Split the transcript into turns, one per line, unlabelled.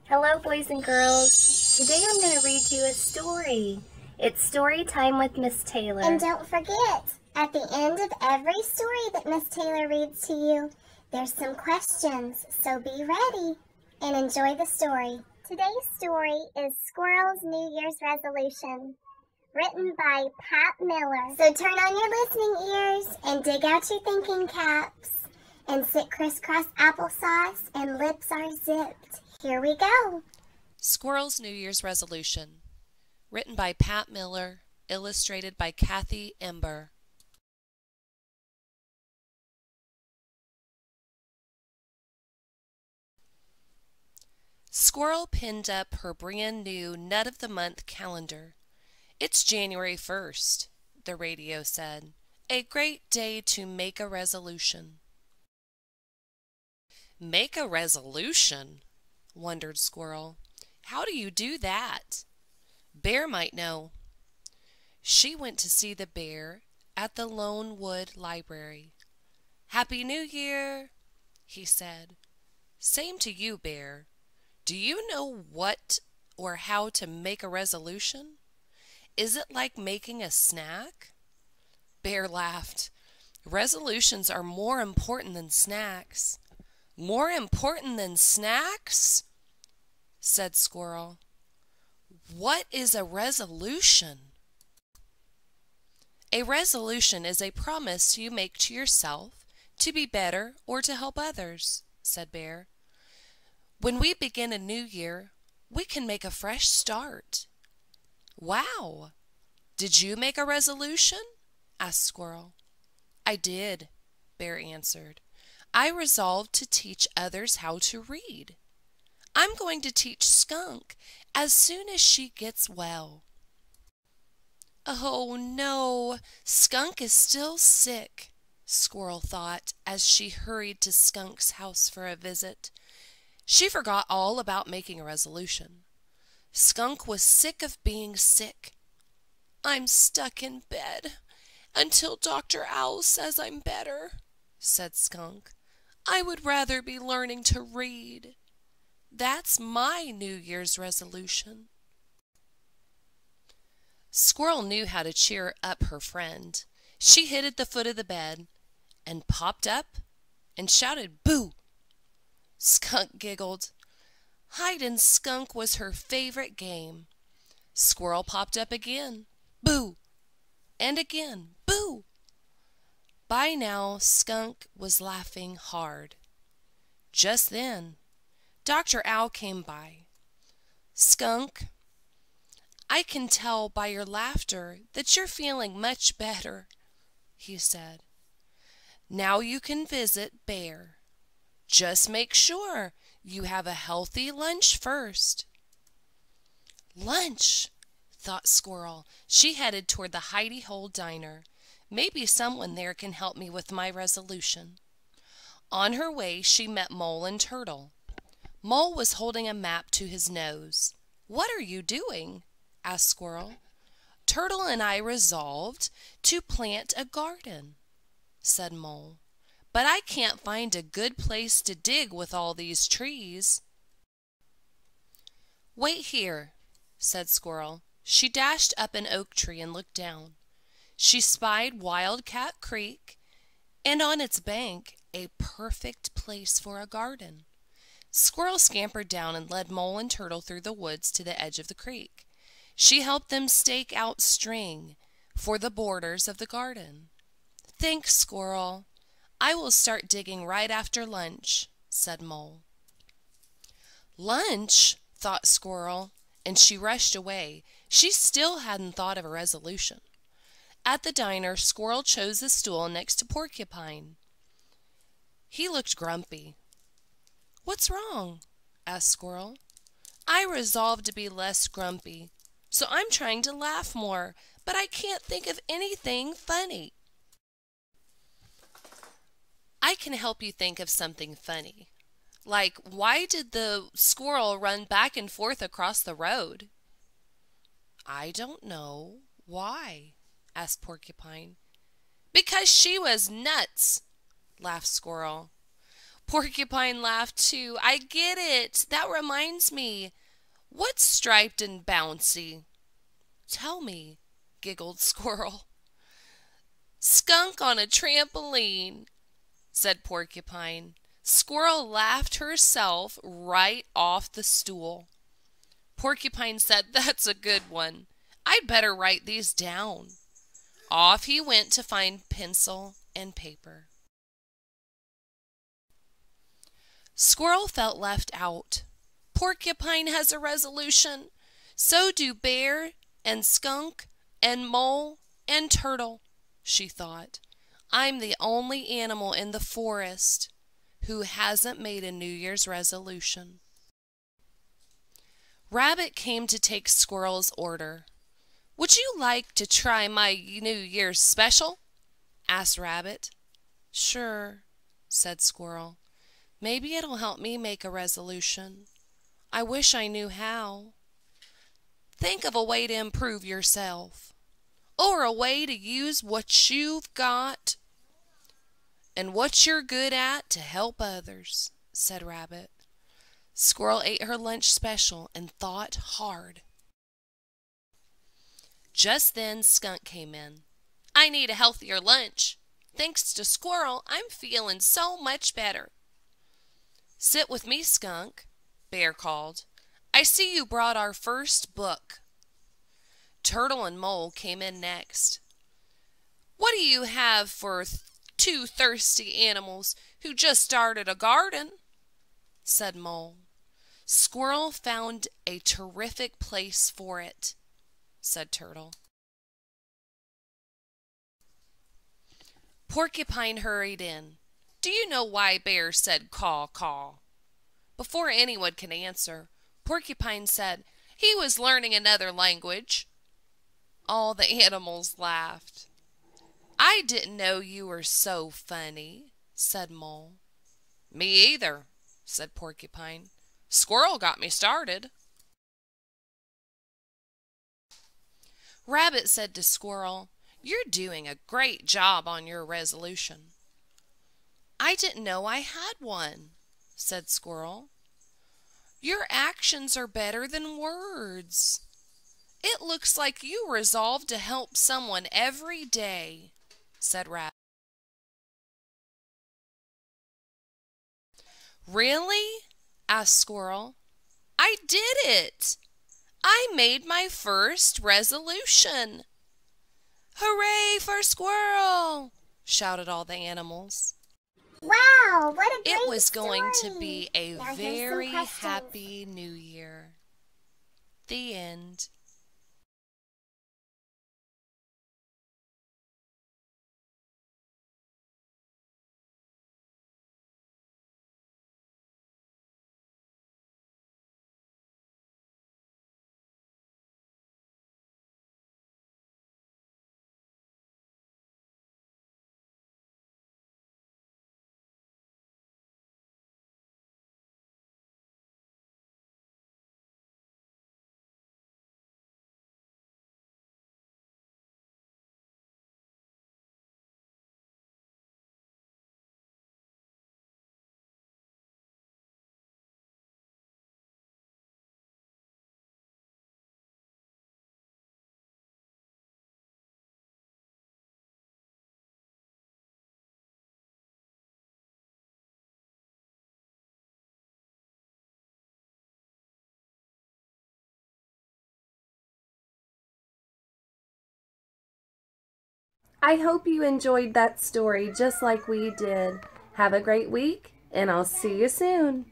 Hello, boys and girls. Today I'm going to read you a story. It's story time with Miss Taylor.
And don't forget, at the end of every story that Miss Taylor reads to you, there's some questions, so be ready and enjoy the story. Today's story is Squirrel's New Year's Resolution, written by Pat Miller. So turn on your listening ears and dig out your thinking caps and sit crisscross applesauce and lips are zipped. Here we go.
Squirrel's New Year's Resolution, written by Pat Miller, illustrated by Kathy Ember. Squirrel pinned up her brand new Nut of the Month calendar. It's January 1st, the radio said. A great day to make a resolution. Make a resolution? Wondered Squirrel. How do you do that? Bear might know. She went to see the bear at the Lone Wood Library. Happy New Year, he said. Same to you, Bear. Do you know what or how to make a resolution? Is it like making a snack? Bear laughed. Resolutions are more important than snacks. More important than snacks? Said Squirrel. What is a resolution? A resolution is a promise you make to yourself to be better or to help others, said Bear. When we begin a new year, we can make a fresh start. Wow! Did you make a resolution? Asked Squirrel. I did, Bear answered. I resolved to teach others how to read. I'm going to teach Skunk as soon as she gets well. Oh no, Skunk is still sick, Squirrel thought as she hurried to Skunk's house for a visit. She forgot all about making a resolution. Skunk was sick of being sick. I'm stuck in bed until Dr. Owl says I'm better, said Skunk. I would rather be learning to read. That's my New Year's resolution. Squirrel knew how to cheer up her friend. She hid at the foot of the bed and popped up and shouted, "Boo!" Skunk giggled. Hide and Skunk was her favorite game. Squirrel popped up again. Boo! And again, boo! By now, Skunk was laughing hard. Just then, Dr. Owl came by. Skunk, I can tell by your laughter that you're feeling much better, he said. Now you can visit Bear. Just make sure you have a healthy lunch first. Lunch, thought Squirrel. She headed toward the hidey-hole diner. Maybe someone there can help me with my resolution. On her way, she met Mole and Turtle. Mole was holding a map to his nose. What are you doing? Asked Squirrel. Turtle and I resolved to plant a garden, said Mole. But I can't find a good place to dig with all these trees. Wait here, said Squirrel. She dashed up an oak tree and looked down. She spied Wildcat Creek, and on its bank a perfect place for a garden. Squirrel scampered down and led Mole and Turtle through the woods to the edge of the creek. She helped them stake out string for the borders of the garden. Thanks, Squirrel. I will start digging right after lunch, said Mole. Lunch, thought Squirrel, and she rushed away. She still hadn't thought of a resolution. At the diner, Squirrel chose a stool next to Porcupine. He looked grumpy. What's wrong? Asked Squirrel. I resolved to be less grumpy, so I'm trying to laugh more, but I can't think of anything funny. I can help you think of something funny. Like, why did the squirrel run back and forth across the road? I don't know. Why? Asked Porcupine. Because she was nuts, laughed Squirrel. Porcupine laughed too. I get it. That reminds me. What's striped and bouncy? Tell me, giggled Squirrel. Skunk on a trampoline, said Porcupine. Squirrel laughed herself right off the stool. Porcupine said, That's a good one. I'd better write these down. Off he went to find pencil and paper. Squirrel felt left out. Porcupine has a resolution. So do Bear and Skunk and Mole and Turtle, she thought. I'm the only animal in the forest who hasn't made a New Year's resolution. Rabbit came to take Squirrel's order. Would you like to try my New Year's special? Asked Rabbit. Sure, said Squirrel. Maybe it'll help me make a resolution. I wish I knew how. Think of a way to improve yourself, or a way to use what you've got and what you're good at to help others, said Rabbit. Squirrel ate her lunch special and thought hard. Just then Skunk came in. I need a healthier lunch. Thanks to Squirrel, I'm feeling so much better. Sit with me, Skunk, Bear called. I see you brought our first book. Turtle and Mole came in next. What do you have for two thirsty animals who just started a garden? Said Mole. Squirrel found a terrific place for it, said Turtle. Porcupine hurried in. Do you know why Bear said caw, caw? Before anyone could answer, Porcupine said he was learning another language. All the animals laughed. I didn't know you were so funny, said Mole. Me either, said Porcupine. Squirrel got me started. Rabbit said to Squirrel, You're doing a great job on your resolution. I didn't know I had one, said Squirrel. Your actions are better than words. It looks like you resolved to help someone every day, said Rabbit. Really? Asked Squirrel. I did it! I made my first resolution. Hooray for Squirrel! Shouted all the animals.
Wow, what a great
It was going
story.
to be a
Now here's some
very
questions.
happy New Year. The end.
I hope you enjoyed that story just like we did. Have a great week, and I'll see you soon.